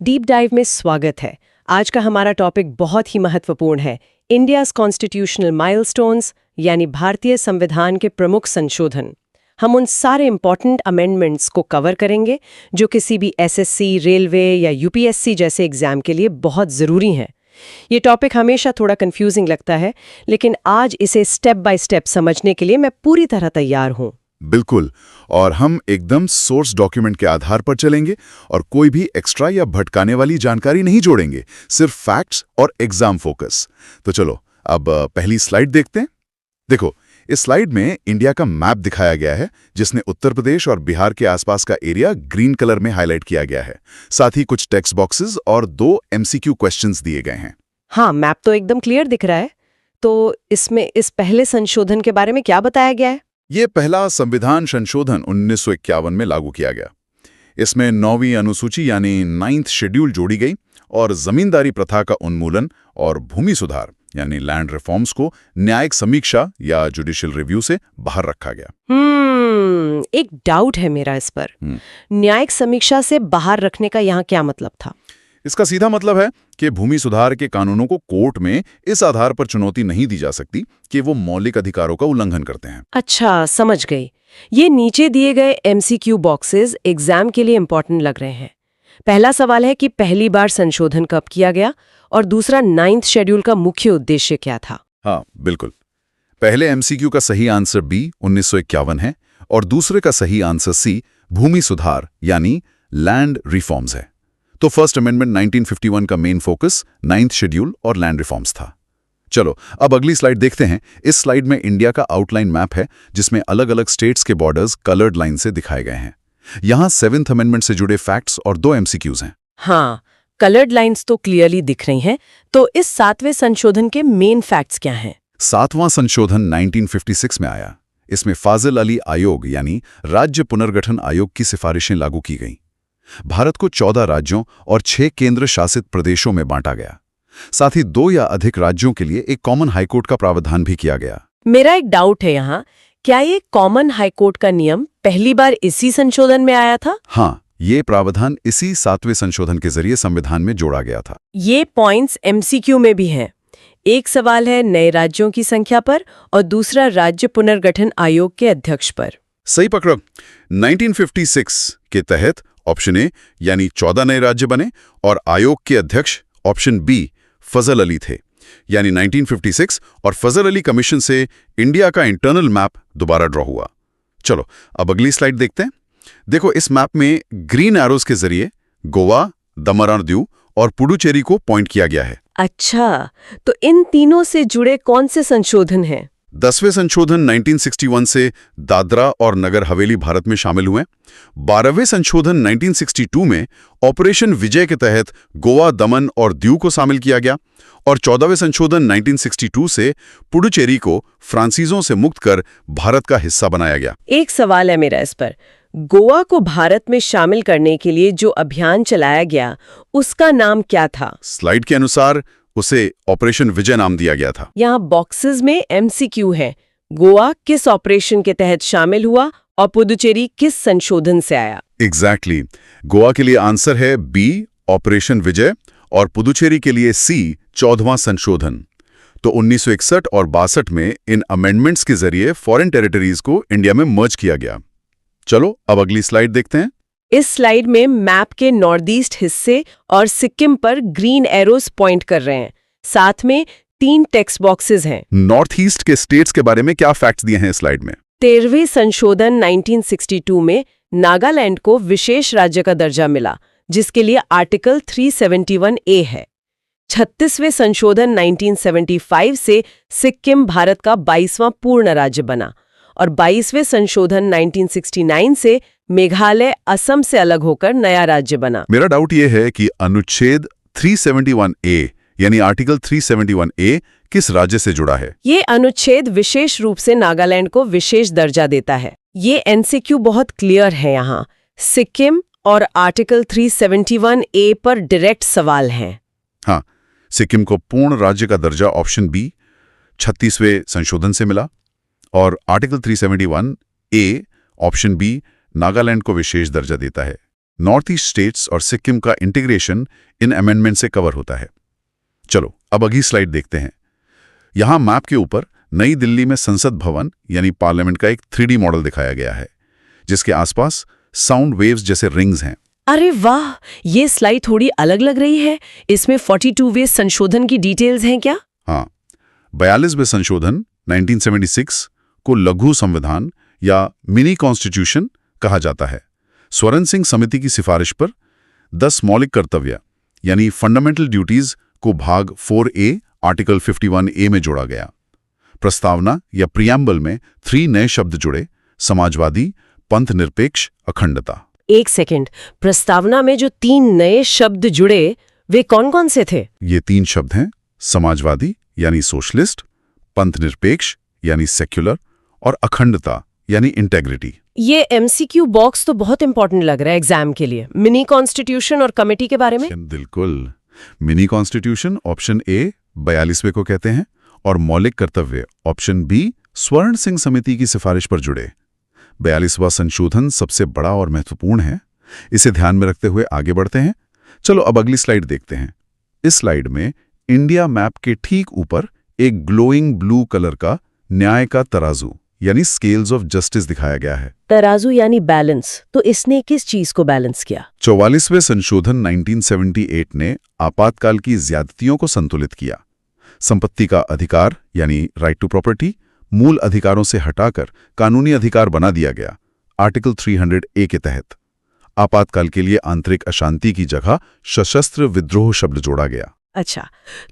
Deep dive में स्वागत है। आज का हमारा टॉपिक बहुत ही महत्वपूर्ण है, इंडियाज कॉन्स्टिट्यूशनल माइलस्टोन्स यानी भारतीय संविधान के प्रमुख संशोधन। हम उन सारे इंपॉर्टेंट अमेंडमेंट्स को कवर करेंगे जो किसी भी एसएससी, रेलवे या यूपीएससी जैसे एग्जाम के लिए बहुत ज़रूरी हैं। ये टॉपिक हमेशा थोड़ा कंफ्यूजिंग लगता है, लेकिन आज इसे स्टेप बाय स्टेप समझने के लिए मैं पूरी तरह तैयार हूँ। बिल्कुल, और हम एकदम सोर्स डॉक्यूमेंट के आधार पर चलेंगे और कोई भी एक्स्ट्रा या भटकाने वाली जानकारी नहीं जोड़ेंगे, सिर्फ फैक्ट्स और एग्जाम फोकस। तो चलो अब पहली स्लाइड देखते हैं। देखो, इस स्लाइड में इंडिया का मैप दिखाया गया है, जिसने उत्तर प्रदेश और बिहार के आसपास का एरिया ग्रीन कलर में हाईलाइट किया गया है। साथ ही कुछ टेक्स्ट बॉक्सेस और 2 एमसीक्यू क्वेश्चंस दिए गए हैं। हाँ, मैप तो एकदम क्लियर दिख रहा है। तो इसमें इस पहले संशोधन के बारे में क्या बताया गया है? ये पहला संविधान संशोधन 1951 में लागू किया गया। इसमें 9वीं अनुसूची यानी 9th शेड्यूल जोड़ी गई और जमींदारी प्रथा का उन्मूलन और भूमि सुधार यानी लैंड रिफॉर्म्स को न्यायिक समीक्षा या जुडिशियल रिव्यू से बाहर रखा गया। एक डाउट है मेरा इस पर। न्यायिक समीक्षा से बाहर रखने का यहाँ क्या मतलब था? इसका सीधा मतलब है कि भूमि सुधार के कानूनों को कोर्ट में इस आधार पर चुनौती नहीं दी जा सकती कि वो मौलिक अधिकारों का उल्लंघन करते हैं। अच्छा, समझ गई। ये नीचे दिए गए एमसीक्यू बॉक्सेस एग्जाम के लिए इंपॉर्टेंट लग रहे हैं। पहला सवाल है कि पहली बार संशोधन कब किया गया, और दूसरा 9th शेड्यूल का मुख्य उद्देश्य क्या था? हाँ, बिल्कुल। पहले एमसीक्यू का सही आंसर बी 1951 है और दूसरे का सही आंसर सी भूमि सुधार यानी लैंड रिफॉर्म्स है। तो फर्स्ट अमेंडमेंट 1951 का मेन फोकस 9th शेड्यूल और लैंड रिफॉर्म्स था। चलो अब अगली स्लाइड देखते हैं। इस स्लाइड में इंडिया का आउटलाइन मैप है, जिसमें अलग अलग स्टेट्स के बॉर्डर्स कलर्ड लाइन से दिखाए गए हैं। यहाँ 7th अमेंडमेंट से जुड़े फैक्ट्स और 2 एमसीक्यूज हैं। हाँ, कलर्ड लाइंस तो क्लियरली दिख रही हैं। तो इस 7वें संशोधन के मेन फैक्ट्स क्या हैं? 7वां संशोधन 1956 में आया। इसमें फाजिल अली आयोग यानी राज्य पुनर्गठन आयोग की सिफारिशें लागू की गईं। भारत को 14 राज्यों और 6 केंद्र शासित प्रदेशों में बांटा गया। साथ ही 2 या अधिक राज्यों के लिए एक कॉमन हाईकोर्ट का प्रावधान भी किया गया। मेरा एक डाउट है यहाँ, क्या ये कॉमन हाईकोर्ट का नियम पहली बार इसी संशोधन में आया था? हाँ, ये प्रावधान इसी 7वें संशोधन के जरिए संविधान में जोड़ा गया था। ये पॉइंट्स एमसीक्यू में भी हैं। एक सवाल है नए राज्यों की संख्या पर और दूसरा राज्य पुनर्गठन आयोग के अध्यक्ष पर। सही पकड़ो। 1956 के तहत ऑप्शन ए यानी 14 नए राज्य बने और आयोग के अध्यक्ष ऑप्शन बी फजल अली थे। यानी 1956 और फजल अली कमीशन से इंडिया का इंटरनल मैप दोबारा ड्रॉ हुआ। चलो अब अगली स्लाइड देखते हैं। देखो, इस मैप में ग्रीन एरोज के जरिए गोवा, दमन दीव और पुडुचेरी को पॉइंट किया गया है। अच्छा, तो इन तीनों से जुड़े कौन से संशोधन हैं? 10वें संशोधन 1961 से दादरा और नगर हवेली भारत में शामिल हुए। 12वें संशोधन 1962 में ऑपरेशन विजय के तहत गोवा, दमन और दीव को शामिल किया गया और 14वें संशोधन 1962 से पुडुचेरी को फ्रांसीसियों से मुक्त कर भारत का हिस्सा बनाया गया। एक सवाल है मेरा इस पर, गोवा को भारत में शामिल करने के लिए जो अभियान चलाया गया उसका नाम क्या था? स्लाइड के अनुसार उसे ऑपरेशन विजय नाम दिया गया था। यहाँ बॉक्सेस में एमसीक्यू है। गोवा किस ऑपरेशन के तहत शामिल हुआ और पुडुचेरी किस संशोधन से आया? एग्जैक्टली। गोवा के लिए आंसर है बी ऑपरेशन विजय और पुडुचेरी के लिए सी 14वां संशोधन। तो 1961 और 62 में इन अमेंडमेंट्स के जरिए फॉरेन टेरिटरीज को इंडिया में मर्ज किया गया। चलो अब अगली स्लाइड देखते हैं। इस स्लाइड में मैप के नॉर्थ ईस्ट हिस्से और सिक्किम पर ग्रीन एरोस पॉइंट कर रहे हैं। साथ में 3 टेक्स्ट बॉक्सेस हैं। नॉर्थ ईस्ट के स्टेट्स के बारे में क्या फैक्ट्स दिए हैं इस स्लाइड में? 13वें संशोधन 1962 में नागालैंड को विशेष राज्य का दर्जा मिला, जिसके लिए आर्टिकल 371A है। 36वें संशोधन 1975 से सिक्किम भारत का 22वां पूर्ण राज्य बना और 22वें संशोधन 1969 से मेघालय असम से अलग होकर नया राज्य बना। मेरा डाउट यह है कि अनुच्छेद 371A यानी आर्टिकल 371A किस राज्य से जुड़ा है? ये अनुच्छेद विशेष रूप से नागालैंड को विशेष दर्जा देता है। ये एमसीक्यू बहुत क्लियर है यहाँ। सिक्किम और आर्टिकल 371A पर डायरेक्ट सवाल हैं। हाँ, सिक्किम को पूर्ण राज्य का दर्जा ऑप्शन बी 36वें संशोधन से मिला और article 371A option B Nagaland को विशेष दर्जा देता है। नॉर्थ ईस्ट स्टेट्स और सिक्किम का इंटीग्रेशन इन अमेंडमेंट से कवर होता है। चलो अब अगली स्लाइड देखते हैं। यहां मैप के ऊपर नई दिल्ली में संसद भवन यानी पार्लियामेंट का एक 3D मॉडल दिखाया गया है, जिसके आसपास साउंड वेव्स जैसे रिंग्स हैं। अरे वाह, ये स्लाइड थोड़ी अलग लग रही है। इसमें 42 वे संशोधन की डिटेल्स हैं क्या? हाँ, 42वें संशोधन 1976 को लघु संविधान या मिनी कॉन्स्टिट्यूशन कहा जाता है। स्वर्ण सिंह समिति की सिफारिश पर 10 मौलिक कर्तव्य यानी फंडामेंटल ड्यूटीज को भाग 4A आर्टिकल 51A में जोड़ा गया। प्रस्तावना या प्रियम्बल में 3 नए शब्द जुड़े: समाजवादी, पंथ निरपेक्ष, अखंडता। एक सेकंड, प्रस्तावना में जो 3 नए शब्द जुड़े वे कौन-कौन से थे? ये 3 शब्द हैं समाजवादी यानी सोशलिस्ट, पंथ निरपेक्ष यानी सेक्युलर और अखंडता यानी इंटेग्रिटी। ये MCQ बॉक्स तो बहुत इंपॉर्टेंट लग रहा है एग्जाम के लिए। मिनी कॉन्स्टिट्यूशन और कमेटी के बारे में? बिल्कुल। मिनी कॉन्स्टिट्यूशन ऑप्शन A 42वें को कहते हैं और मौलिक कर्तव्य ऑप्शन B स्वर्ण सिंह समिति की सिफारिश पर जुड़े। 42वां संशोधन सबसे बड़ा और महत्वपूर्ण है। इसे ध्यान में रखते हुए आगे बढ़ते हैं। चलो अब अगली स्लाइड देखते हैं। इस स्लाइड में इंडिया मैप के ठीक ऊपर एक ग्लोइंग ब्लू कलर का न्याय का तराजू यानी स्केल्स ऑफ जस्टिस दिखाया गया है। तराजू यानी बैलेंस। तो इसने किस चीज को बैलेंस किया? 44वें संशोधन 1978 ने आपातकाल की ज्यादतियों को संतुलित किया। संपत्ति का अधिकार यानी राइट टू प्रॉपर्टी मूल अधिकारों से हटाकर कानूनी अधिकार बना दिया गया। आर्टिकल 300A के तहत आपातकाल के लिए आंतरिक अशांति की जगह सशस्त्र विद्रोह शब्द जोड़ा गया। अच्छा,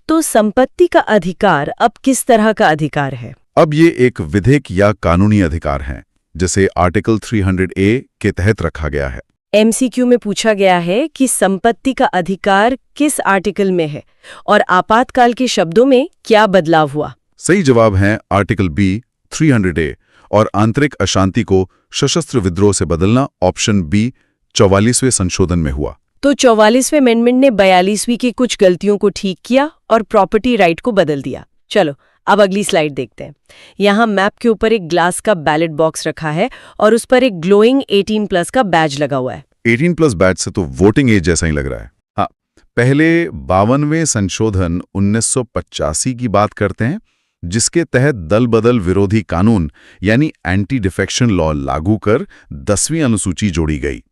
तो संपत्ति का अधिकार अब किस तरह का अधिकार है? अब ये एक विधिक या कानूनी अधिकार है, जिसे आर्टिकल 300A के तहत रखा गया है। MCQ में पूछा गया है कि संपत्ति का अधिकार किस आर्टिकल में है और आपातकाल के शब्दों में क्या बदलाव हुआ? सही जवाब है आर्टिकल B 300A और आंतरिक अशांति को सशस्त्र विद्रोह से बदलना ऑप्शन B 44वें संशोधन में हुआ। तो 44वें अमेंडमेंट ने 42वीं की कुछ गलतियों को ठीक किया और प्रॉपर्टी राइट को बदल दिया। चलो अब अगली स्लाइड देखते हैं। यहाँ मैप के ऊपर एक ग्लास का बैलेट बॉक्स रखा है और उस पर एक ग्लोइंग 18+ का बैज लगा हुआ है। 18+ बैज से तो वोटिंग एज जैसा ही लग रहा है। हाँ, पहले 52वें संशोधन 1985 की बात करते हैं, जिसके तहत दल बदल विरोधी कानून यानी एंटी डिफेक्शन लॉ लागू कर 10वीं अनुसूची जोड़ी गई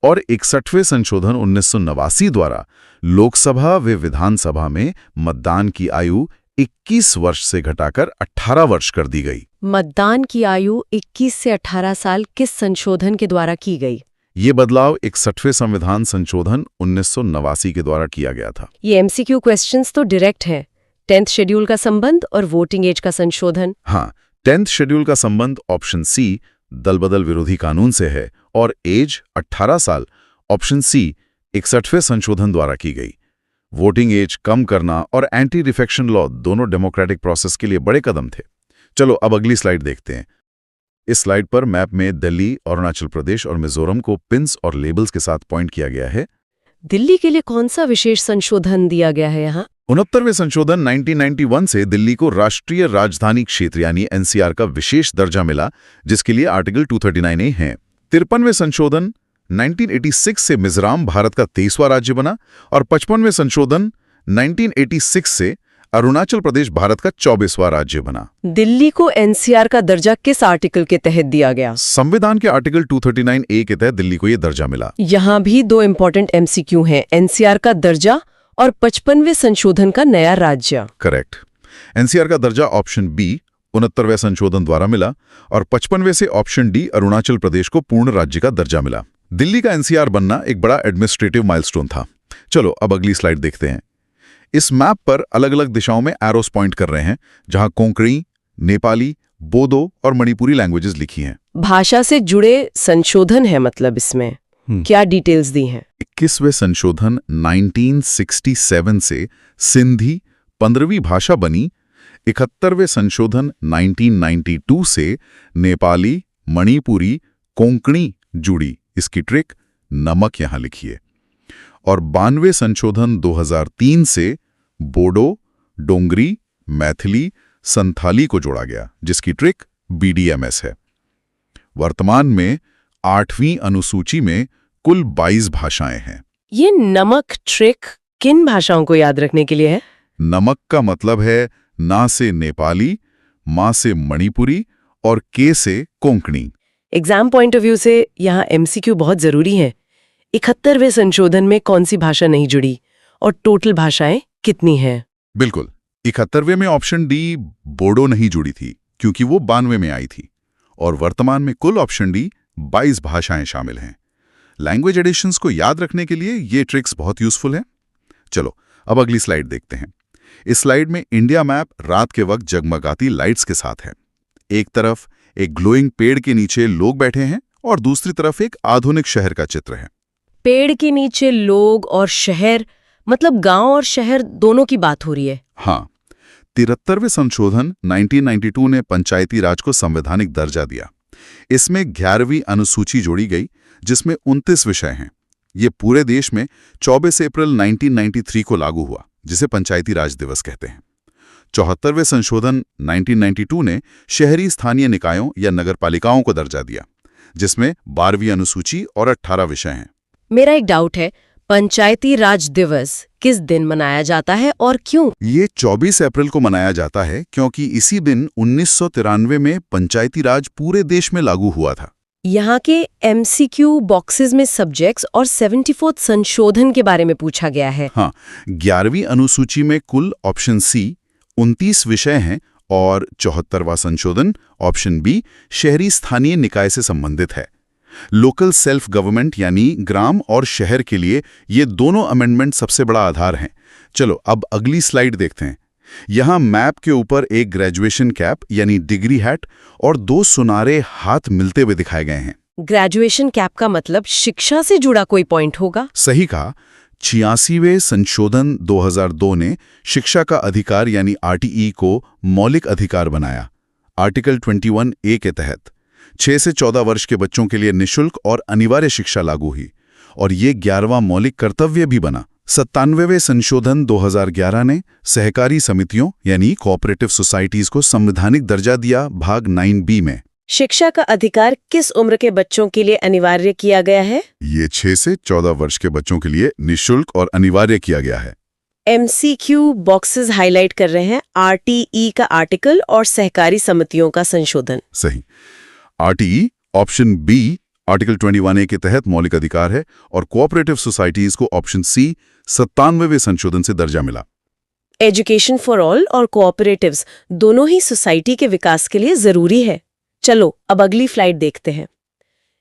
और 61वें संशोधन 1989 द्वारा लोकसभा व विधानसभा में मतदान की आयु 21 वर्ष से घटाकर 18 वर्ष कर दी गई। मतदान की आयु 21 से 18 साल किस संशोधन के द्वारा की गई? ये बदलाव 61वें संविधान संशोधन 1989 के द्वारा किया गया था। ये MCQ क्वेश्चंस तो डायरेक्ट हैं। 10th शेड्यूल का संबंध और वोटिंग एज का संशोधन। हाँ, 10th शेड्यूल का संबंध ऑप्शन C दल बदल विरोधी कानून से है और एज 18 साल ऑप्शन C 61वें संशोधन द्वारा की गई। वोटिंग एज कम करना और एंटी डिफेक्शन लॉ दोनों डेमोक्रेटिक प्रोसेस के लिए बड़े कदम थे। चलो अब अगली स्लाइड देखते हैं। इस स्लाइड पर मैप में दिल्ली, अरुणाचल प्रदेश और मिजोरम को पिन्स और लेबल्स के साथ पॉइंट किया गया है। दिल्ली के लिए कौन सा विशेष संशोधन दिया गया है यहाँ? 69वें संशोधन 1991 से दिल्ली को राष्ट्रीय राजधानी क्षेत्र यानी NCR का विशेष दर्जा मिला, जिसके लिए आर्टिकल 239A है। 53वें संशोधन 1986 से मिजोरम भारत का 23वां राज्य बना और 55वें संशोधन 1986 से अरुणाचल प्रदेश भारत का 24वां राज्य बना। दिल्ली को NCR का दर्जा किस आर्टिकल के तहत दिया गया? संविधान के आर्टिकल 239A के तहत दिल्ली को यह दर्जा मिला। यहाँ भी 2 इंपॉर्टेंट MCQ हैं, NCR का दर्जा और 55वें संशोधन का नया राज्य। करेक्ट। NCR का दर्जा ऑप्शन B 69वें संशोधन द्वारा मिला और 55वें से ऑप्शन D अरुणाचल प्रदेश को पूर्ण राज्य का दर्जा मिला। दिल्ली का NCR बनना एक बड़ा एडमिनिस्ट्रेटिव माइलस्टोन था। चलो अब अगली स्लाइड देखते हैं। इस मैप पर अलग अलग दिशाओं में एरोस पॉइंट कर रहे हैं, जहां कोंकणी, नेपाली, बोडो और मणिपुरी लैंग्वेजेस लिखी हैं। भाषा से जुड़े संशोधन है, मतलब इसमें क्या डिटेल्स दी हैं? 21वें संशोधन 1967 से सिंधी 15वीं भाषा बनी। 71वें संशोधन 1992 से नेपाली, मणिपुरी, कोंकणी जुड़ी। इसकी ट्रिक नमक यहां लिखिए। और 92वें संशोधन 2003 से बोडो, डोंगरी, मैथिली, संथाली को जोड़ा गया, जिसकी ट्रिक BDMS है। वर्तमान में 8वीं अनुसूची में कुल 22 भाषाएं हैं। ये नमक ट्रिक किन भाषाओं को याद रखने के लिए है? नमक का मतलब है ना से नेपाली, मा से मणिपुरी और के से Konkani. Exam point of view से यहाँ एमसीक्यू बहुत जरूरी है। 71वें संशोधन में कौन सी भाषा नहीं जुड़ी और टोटल भाषाएं कितनी हैं? बिल्कुल, 71वें में ऑप्शन डी बोडो नहीं जुड़ी थी क्योंकि वो 92 में आई थी, और वर्तमान में कुल ऑप्शन डी 22 भाषाएं शामिल हैं। लैंग्वेज एडिशंस को याद रखने के लिए ये ट्रिक्स बहुत यूजफुल हैं। चलो अब अगली स्लाइड देखते हैं। इस स्लाइड में इंडिया मैप रात के वक्त जगमगाती लाइट्स के साथ है। एक तरफ एक ग्लोइंग पेड़ के नीचे लोग बैठे हैं और दूसरी तरफ एक आधुनिक शहर का चित्र है। पेड़ के नीचे लोग और शहर, मतलब गांव और शहर दोनों की बात हो रही है। हाँ, 73वें संशोधन 1992 ने पंचायती राज को संवैधानिक दर्जा दिया। इसमें 11वीं अनुसूची जोड़ी गई जिसमें 29 विषय हैं। ये पूरे देश में 24 अप्रैल 1993 को लागू हुआ, जिसे पंचायती राज दिवस कहते हैं। 74वें संशोधन 1992 ने शहरी स्थानीय निकायों या नगरपालिकाओं को दर्जा दिया, जिसमें 12वीं अनुसूची और 18 विषय हैं। मेरा एक डाउट है, पंचायती राज दिवस किस दिन मनाया जाता है और क्यों? ये 24 अप्रैल को मनाया जाता है क्योंकि इसी दिन 1993 में पंचायती राज पूरे देश में लागू हुआ था। यहाँ के एमसीक्यू बॉक्सेस में सब्जेक्ट्स और 74th संशोधन के बारे में पूछा गया है। हाँ, 11वीं अनुसूची में कुल ऑप्शन सी 29 विषय हैं और 74वां संशोधन ऑप्शन बी शहरी स्थानीय निकाय से संबंधित है। लोकल सेल्फ गवर्नमेंट यानी ग्राम और शहर के लिए ये दोनों अमेंडमेंट सबसे बड़ा आधार हैं। चलो अब अगली स्लाइड देखते हैं। यहाँ मैप के ऊपर एक ग्रेजुएशन कैप यानी डिग्री हैट और 2 सुनारे हाथ मिलते हुए दिखाए गए हैं। ग्रेजुएशन कैप का मतलब शिक्षा से जुड़ा कोई पॉइंट होगा? सही कहा। 86वें संशोधन 2002 ने शिक्षा का अधिकार यानी आरटीई को मौलिक अधिकार बनाया। आर्टिकल 21A के तहत 6 से 14 वर्ष के बच्चों के लिए निःशुल्क और अनिवार्य शिक्षा लागू हुई और ये 11वां मौलिक कर्तव्य भी बना। 97वें संशोधन 2011 ने सहकारी समितियों यानी कोऑपरेटिव सोसाइटीज को संवैधानिक दर्जा दिया भाग 9B में। शिक्षा का अधिकार किस उम्र के बच्चों के लिए अनिवार्य किया गया है? ये 6 से 14 वर्ष के बच्चों के लिए निःशुल्क और अनिवार्य किया गया है। एमसीक्यू बॉक्सेस हाईलाइट कर रहे हैं आरटीई का आर्टिकल और सहकारी समितियों का संशोधन। सही। RTE option B article 21A के तहत मौलिक अधिकार है और कोऑपरेटिव सोसाइटीज को ऑप्शन सी 97वें संशोधन से दर्जा मिला। एजुकेशन फॉर ऑल और कोऑपरेटिव्स दोनों ही सोसाइटी के विकास के लिए जरूरी है। चलो अब अगली स्लाइड देखते हैं।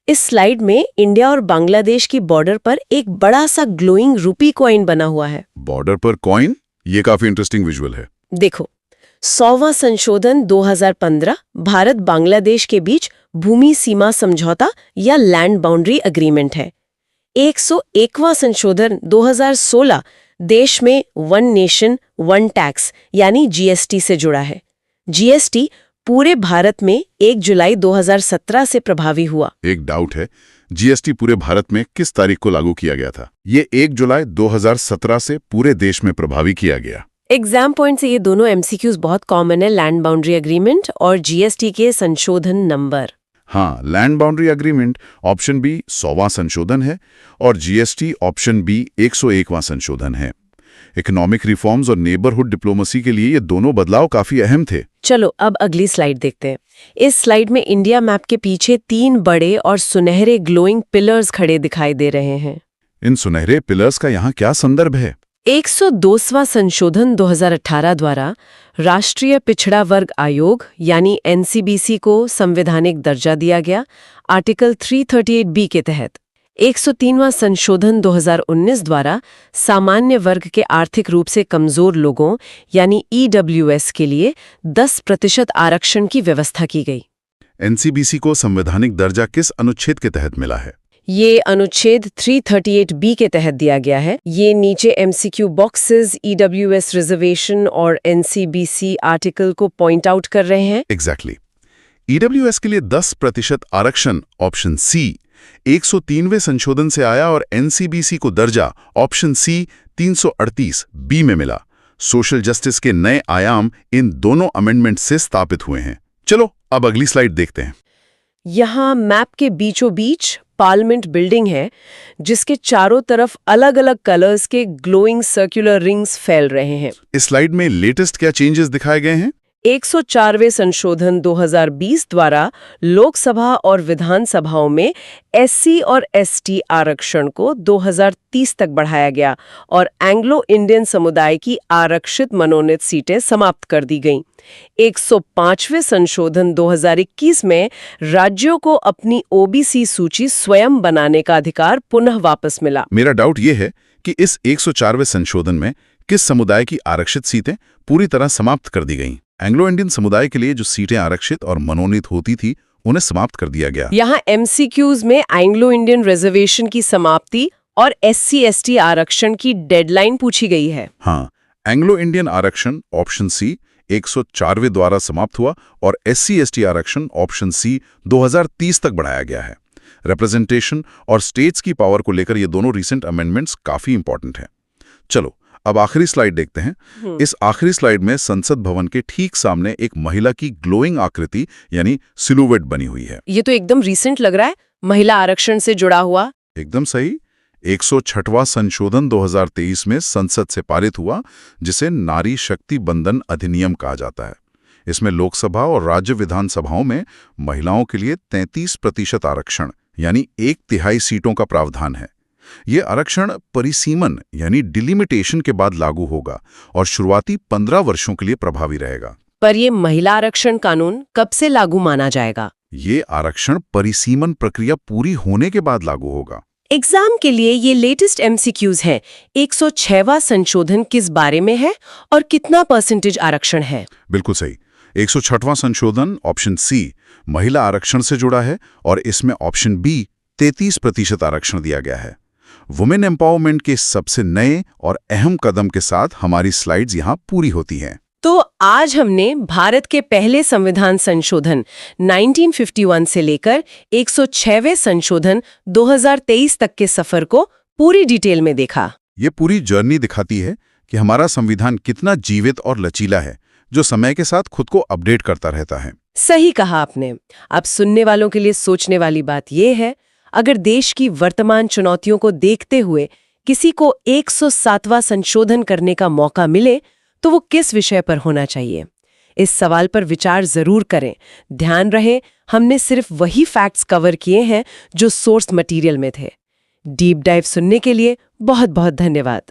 इस स्लाइड में इंडिया और बांग्लादेश की बॉर्डर पर एक बड़ा सा ग्लोइंग रूपी कॉइन बना हुआ है। बॉर्डर पर कॉइन, ये काफी इंटरेस्टिंग विजुअल है। देखो, 100वां संशोधन 2015 भारत बांग्लादेश के बीच भूमि सीमा समझौता या लैंड बाउंड्री एग्रीमेंट है। 101वां संशोधन 2016 देश में वन नेशन वन टैक्स यानी जीएसटी से जुड़ा है। जीएसटी पूरे भारत में 1 जुलाई 2017 से प्रभावी हुआ। एक डाउट है, जीएसटी पूरे भारत में किस तारीख को लागू किया गया था? ये 1 जुलाई 2017 से पूरे देश में प्रभावी किया गया। एग्जाम पॉइंट से ये दोनों एमसीक्यूज बहुत कॉमन है, लैंड बाउंड्री एग्रीमेंट और जीएसटी के संशोधन नंबर। हाँ, land boundary agreement option B 100वां संशोधन है और जीएसटी ऑप्शन बी 101वां संशोधन है। इकोनॉमिक रिफॉर्म्स और नेबरहुड डिप्लोमेसी के लिए ये दोनों बदलाव काफी अहम थे। चलो अब अगली स्लाइड देखते हैं। इस स्लाइड में इंडिया मैप के पीछे 3 बड़े और सुनहरे ग्लोइंग पिलर्स खड़े दिखाई दे रहे हैं। इन सुनहरे पिलर्स का यहाँ क्या संदर्भ है? 102वां संशोधन 2018 द्वारा राष्ट्रीय पिछड़ा वर्ग आयोग यानी एनसीबीसी को संवैधानिक दर्जा दिया गया आर्टिकल 338B के तहत। 103वां संशोधन 2019 द्वारा सामान्य वर्ग के आर्थिक रूप से कमजोर लोगों यानी ईडब्ल्यूएस के लिए 10% आरक्षण की व्यवस्था की गई। एनसीबीसी को संवैधानिक दर्जा किस अनुच्छेद के तहत मिला है? ये अनुच्छेद 338B के तहत दिया गया है। ये नीचे एमसीक्यू बॉक्सेस ईडब्ल्यूएस रिजर्वेशन और एनसीबीसी आर्टिकल को पॉइंट आउट कर रहे हैं। एग्जैक्टली। ईडब्ल्यूएस के लिए 10% आरक्षण ऑप्शन सी 103वें संशोधन से आया और एनसीबीसी को दर्जा ऑप्शन सी 338B में मिला। सोशल जस्टिस के नए आयाम इन दोनों अमेंडमेंट से स्थापित हुए हैं। चलो अब अगली स्लाइड देखते हैं। यहाँ मैप के बीचों बीच पार्लियामेंट बिल्डिंग है, जिसके चारों तरफ अलग अलग कलर्स के ग्लोइंग सर्कुलर रिंग्स फैल रहे हैं। इस स्लाइड में लेटेस्ट क्या चेंजेस दिखाए गए हैं? 104वें संशोधन 2020 द्वारा लोकसभा और विधानसभाओं में एससी और एसटी आरक्षण को 2030 तक बढ़ाया गया और एंग्लो इंडियन समुदाय की आरक्षित मनोनीत सीटें समाप्त कर दी गईं। 105वें संशोधन 2021 में राज्यों को अपनी ओबीसी सूची स्वयं बनाने का अधिकार पुनः वापस मिला। मेरा डाउट ये है कि इस 104वें संशोधन में किस समुदाय की आरक्षित सीटें पूरी तरह समाप्त कर दी गईं? एंग्लो इंडियन समुदाय के लिए जो सीटें आरक्षित और मनोनीत होती थी, उन्हें समाप्त कर दिया गया। यहाँ एमसीक्यूज में एंग्लो इंडियन रिजर्वेशन की समाप्ति और एससी/एसटी आरक्षण की डेडलाइन पूछी गई है। हाँ, एंग्लो इंडियन आरक्षण ऑप्शन सी 104वें द्वारा समाप्त हुआ और एससी/एसटी आरक्षण ऑप्शन सी 2030 तक बढ़ाया गया है। रिप्रेजेंटेशन और स्टेट्स की पावर को लेकर ये दोनों रिसेंट अमेंडमेंट्स काफी इंपॉर्टेंट हैं। चलो अब आखिरी स्लाइड देखते हैं। इस आखिरी स्लाइड में संसद भवन के ठीक सामने एक महिला की ग्लोइंग आकृति यानी सिलुएट बनी हुई है। ये तो एकदम रीसेंट लग रहा है, महिला आरक्षण से जुड़ा हुआ। एकदम सही। 106वां संशोधन 2023 में संसद से पारित हुआ, जिसे नारी शक्ति बंधन अधिनियम कहा जाता है। इसमें लोकसभा और राज्य विधानसभाओं में महिलाओं के लिए 33% आरक्षण यानी 1/3 सीटों का प्रावधान है। ये आरक्षण परिसीमन यानी डिलिमिटेशन के बाद लागू होगा और शुरुआती 15 वर्षों के लिए प्रभावी रहेगा। पर ये महिला आरक्षण कानून कब से लागू माना जाएगा? ये आरक्षण परिसीमन प्रक्रिया पूरी होने के बाद लागू होगा। एग्जाम के लिए ये लेटेस्ट एमसीक्यूज हैं। 106वां संशोधन किस बारे में है और कितना % आरक्षण है? बिल्कुल सही। 106वां संशोधन ऑप्शन सी महिला आरक्षण से जुड़ा है और इसमें ऑप्शन बी 33% आरक्षण दिया गया है। वुमेन एम्पावरमेंट के सबसे नए और अहम कदम के साथ हमारी स्लाइड्स यहाँ पूरी होती हैं। तो आज हमने भारत के पहले संविधान संशोधन 1951 से लेकर 106वें संशोधन 2023 तक के सफर को पूरी डिटेल में देखा। ये पूरी जर्नी दिखाती है कि हमारा संविधान कितना जीवित और लचीला है, जो समय के साथ खुद को अपडेट करता रहता है। सही कहा आपने। अब सुनने वालों के लिए सोचने वाली बात यह है, अगर देश की वर्तमान चुनौतियों को देखते हुए किसी को 107वां संशोधन करने का मौका मिले तो वो किस विषय पर होना चाहिए? इस सवाल पर विचार जरूर करें। ध्यान रहे, हमने सिर्फ वही फैक्ट्स कवर किए हैं जो सोर्स मटेरियल में थे। डीप डाइव सुनने के लिए बहुत बहुत धन्यवाद।